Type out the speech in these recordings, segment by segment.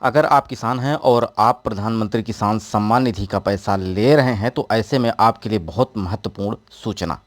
अगर आप किसान हैं और आप प्रधानमंत्री किसान सम्मान निधि का पैसा ले रहे हैं तो ऐसे में आपके लिए बहुत महत्वपूर्ण सूचना।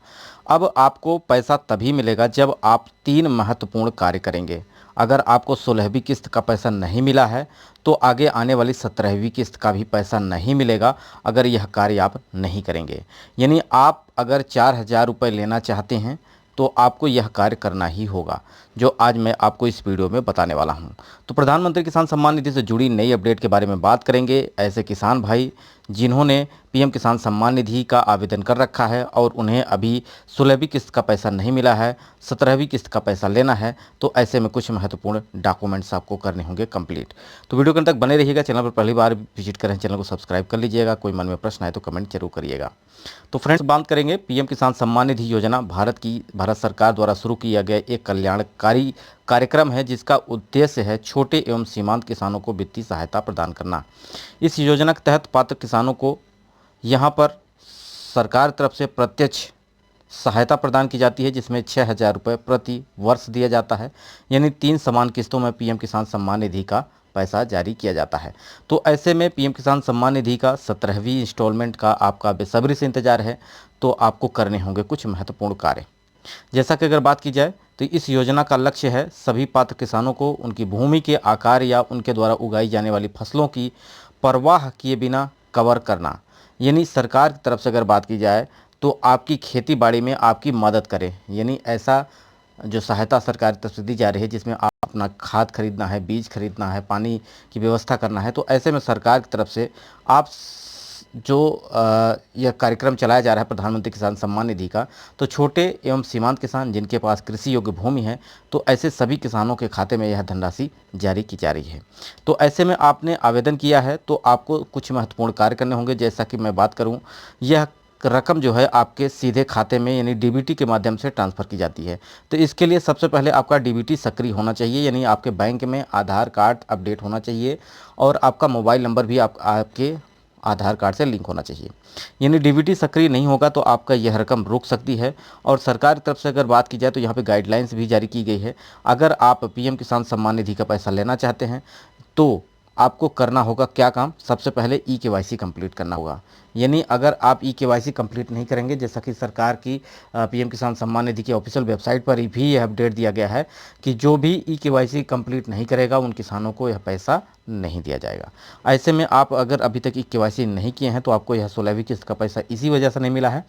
अब आपको पैसा तभी मिलेगा जब आप 3 महत्वपूर्ण कार्य करेंगे। अगर आपको 16वीं किस्त का पैसा नहीं मिला है तो आगे आने वाली 17वीं किस्त का भी पैसा नहीं मिलेगा अगर यह कार्य आप नहीं करेंगे। यानी आप अगर 4,000 रुपये लेना चाहते हैं तो आपको यह कार्य करना ही होगा, जो आज मैं आपको इस वीडियो में बताने वाला हूं। तो प्रधानमंत्री किसान सम्मान निधि से जुड़ी नई अपडेट के बारे में बात करेंगे। ऐसे किसान भाई जिन्होंने पीएम किसान सम्मान निधि का आवेदन कर रखा है और उन्हें अभी 16वीं किस्त का पैसा नहीं मिला है, 17वीं किस्त का पैसा लेना है, तो ऐसे में कुछ महत्वपूर्ण डॉक्यूमेंट्स आपको करने होंगे कंप्लीट। तो वीडियो के अंत तक बने रहिएगा। चैनल पर पहली बार विजिट करें, चैनल को सब्सक्राइब कर लीजिएगा। कोई मन में प्रश्न आए तो कमेंट जरूर करिएगा। तो फ्रेंड्स, बात करेंगे पीएम किसान सम्मान निधि योजना भारत सरकार द्वारा शुरू किया गया एक कल्याणकारी कार्यक्रम है जिसका उद्देश्य है छोटे एवं सीमांत किसानों को वित्तीय सहायता प्रदान करना। इस योजना के तहत पात्र किसानों को यहाँ पर सरकार तरफ से प्रत्यक्ष सहायता प्रदान की जाती है जिसमें 6,000 रुपये प्रति वर्ष दिया जाता है। यानी 3 समान किस्तों में पीएम किसान सम्मान निधि का पैसा जारी किया जाता है। तो ऐसे में पीएम किसान सम्मान निधि का 17वीं इंस्टॉलमेंट का आपका बेसब्री से इंतजार है। तो आपको करने होंगे कुछ महत्वपूर्ण कार्य। जैसा कि अगर बात की जाए तो इस योजना का लक्ष्य है सभी पात्र किसानों को उनकी भूमि के आकार या उनके द्वारा उगाई जाने वाली फसलों की परवाह किए बिना कवर करना। यानी सरकार की तरफ से अगर बात की जाए तो आपकी खेती बाड़ी में आपकी मदद करे। यानी ऐसा जो सहायता सरकार की तरफ से दी जा रही है जिसमें आप अपना खाद खरीदना है, बीज खरीदना है, पानी की व्यवस्था करना है, तो ऐसे में सरकार की तरफ से आप जो यह कार्यक्रम चलाया जा रहा है प्रधानमंत्री किसान सम्मान निधि का, तो छोटे एवं सीमांत किसान जिनके पास कृषि योग्य भूमि है तो ऐसे सभी किसानों के खाते में यह धनराशि जारी की जा रही है। तो ऐसे में आपने आवेदन किया है तो आपको कुछ महत्वपूर्ण कार्य करने होंगे। जैसा कि मैं बात करूं, यह रकम जो है आपके सीधे खाते में यानी डीबीटी के माध्यम से ट्रांसफ़र की जाती है। तो इसके लिए सबसे पहले आपका डीबीटी सक्रिय होना चाहिए, यानी आपके बैंक में आधार कार्ड अपडेट होना चाहिए और आपका मोबाइल नंबर भी आपके आधार कार्ड से लिंक होना चाहिए। यानी डीबीटी सक्रिय नहीं होगा तो आपका यह रकम रुक सकती है। और सरकार की तरफ से अगर बात की जाए तो यहाँ पे गाइडलाइंस भी जारी की गई है। अगर आप पीएम किसान सम्मान निधि का पैसा लेना चाहते हैं तो आपको करना होगा क्या काम, सबसे पहले ई-केवाईसी कंप्लीट करना होगा। यानी अगर आप ई-केवाईसी कंप्लीट नहीं करेंगे, जैसा कि सरकार की पीएम किसान सम्मान निधि की ऑफिशियल वेबसाइट पर भी यह अपडेट दिया गया है कि जो भी ई-केवाईसी कंप्लीट नहीं करेगा उन किसानों को यह पैसा नहीं दिया जाएगा। ऐसे में आप अगर अभी तक ई-केवाईसी नहीं किए हैं तो आपको यह 16वीं किस्त का पैसा इसी वजह से नहीं मिला है।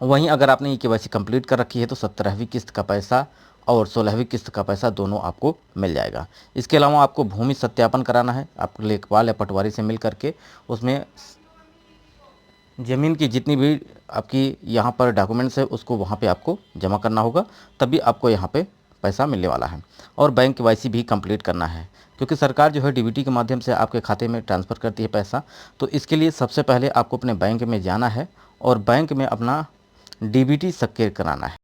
वहीं अगर आपने ई-केवाईसी कंप्लीट कर रखी है तो 17वीं किस्त का पैसा और 16वीं किस्त का पैसा दोनों आपको मिल जाएगा। इसके अलावा आपको भूमि सत्यापन कराना है, आप लेखपाल या पटवारी से मिल करके उसमें ज़मीन की जितनी भी आपकी यहाँ पर डॉक्यूमेंट्स है उसको वहाँ पे आपको जमा करना होगा, तभी आपको यहाँ पे पैसा मिलने वाला है। और बैंक केवाईसी भी कंप्लीट करना है क्योंकि सरकार जो है डीबीटी के माध्यम से आपके खाते में ट्रांसफ़र करती है पैसा। तो इसके लिए सबसे पहले आपको अपने बैंक में जाना है और बैंक में अपना डीबीटी सक्रिय कराना है।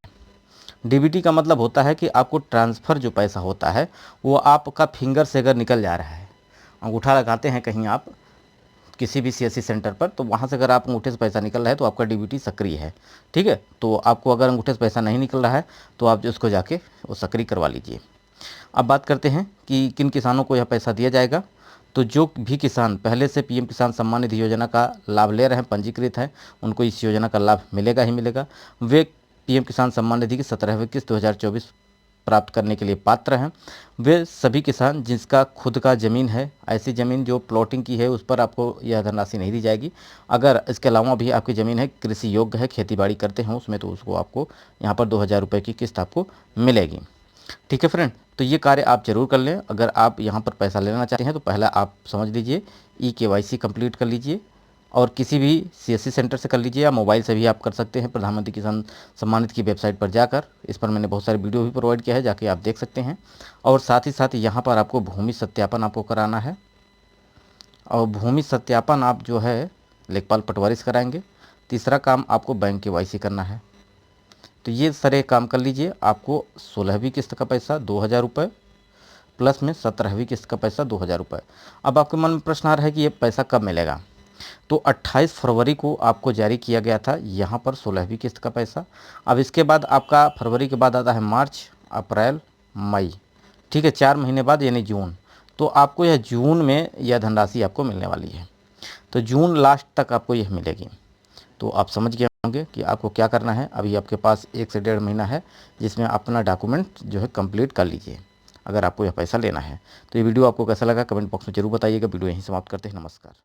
डीबीटी का मतलब होता है कि आपको ट्रांसफ़र जो पैसा होता है वो आपका फिंगर से अगर निकल जा रहा है, अंगूठा लगाते हैं कहीं आप किसी भी सीएससी सेंटर पर, तो वहाँ से अगर आप अंगूठे से पैसा निकल रहा है तो आपका डीबीटी सक्रिय है। ठीक है, तो आपको अगर अंगूठे से पैसा नहीं निकल रहा है तो आप उसको जाके वो सक्रिय करवा लीजिए। अब बात करते हैं कि किन किसानों को यह पैसा दिया जाएगा। तो जो भी किसान पहले से पीएम किसान सम्मान निधि योजना का लाभ ले रहे हैं, पंजीकृत हैं, उनको इस योजना का लाभ मिलेगा ही मिलेगा। वे पीएम किसान सम्मान निधि की 17वीं किस्त 2024 प्राप्त करने के लिए पात्र हैं। वे सभी किसान जिसका खुद का ज़मीन है, ऐसी ज़मीन जो प्लॉटिंग की है उस पर आपको यह धनराशि नहीं दी जाएगी। अगर इसके अलावा भी आपकी ज़मीन है, कृषि योग्य है, खेती बाड़ी करते हैं उसमें, तो उसको आपको यहाँ पर 2,000 रुपये की किस्त आपको मिलेगी। ठीक है फ्रेंड, तो ये कार्य आप जरूर कर लें। अगर आप यहाँ पर पैसा लेना चाहते हैं तो पहला आप समझ लीजिए ई-केवाईसी कंप्लीट कर लीजिए और किसी भी सीएससी सेंटर से कर लीजिए या मोबाइल से भी आप कर सकते हैं। प्रधानमंत्री किसान सम्मान निधि की वेबसाइट पर जाकर, इस पर मैंने बहुत सारे वीडियो भी प्रोवाइड किया है, जाके आप देख सकते हैं। और साथ ही साथ यहाँ पर आपको भूमि सत्यापन आपको कराना है और भूमि सत्यापन आप जो है लेखपाल पटवारी से कराएंगे। तीसरा काम आपको बैंक केवाईसी करना है। तो ये सारे काम कर लीजिए। आपको 16वीं किस्त का पैसा 2,000 रुपये प्लस में 17वीं किस्त का पैसा 2,000 रुपये। अब आपके मन में प्रश्न आ रहा है कि ये पैसा कब मिलेगा। तो 28 फरवरी को आपको जारी किया गया था यहाँ पर 16वीं किस्त का पैसा। अब इसके बाद आपका फरवरी के बाद आता है मार्च, अप्रैल, मई। ठीक है, 4 महीने बाद यानी जून। तो आपको यह जून में यह धनराशि आपको मिलने वाली है। तो जून लास्ट तक आपको यह मिलेगी। तो आप समझ गए होंगे कि आपको क्या करना है। अभी आपके पास 1 से 1.5 महीना है जिसमें अपना डॉक्यूमेंट जो है कंप्लीट कर लीजिए, अगर आपको यह पैसा लेना है। तो ये वीडियो आपको कैसा लगा कमेंट बॉक्स में जरूर बताइएगा। वीडियो यहीं समाप्त करते हैं। नमस्कार।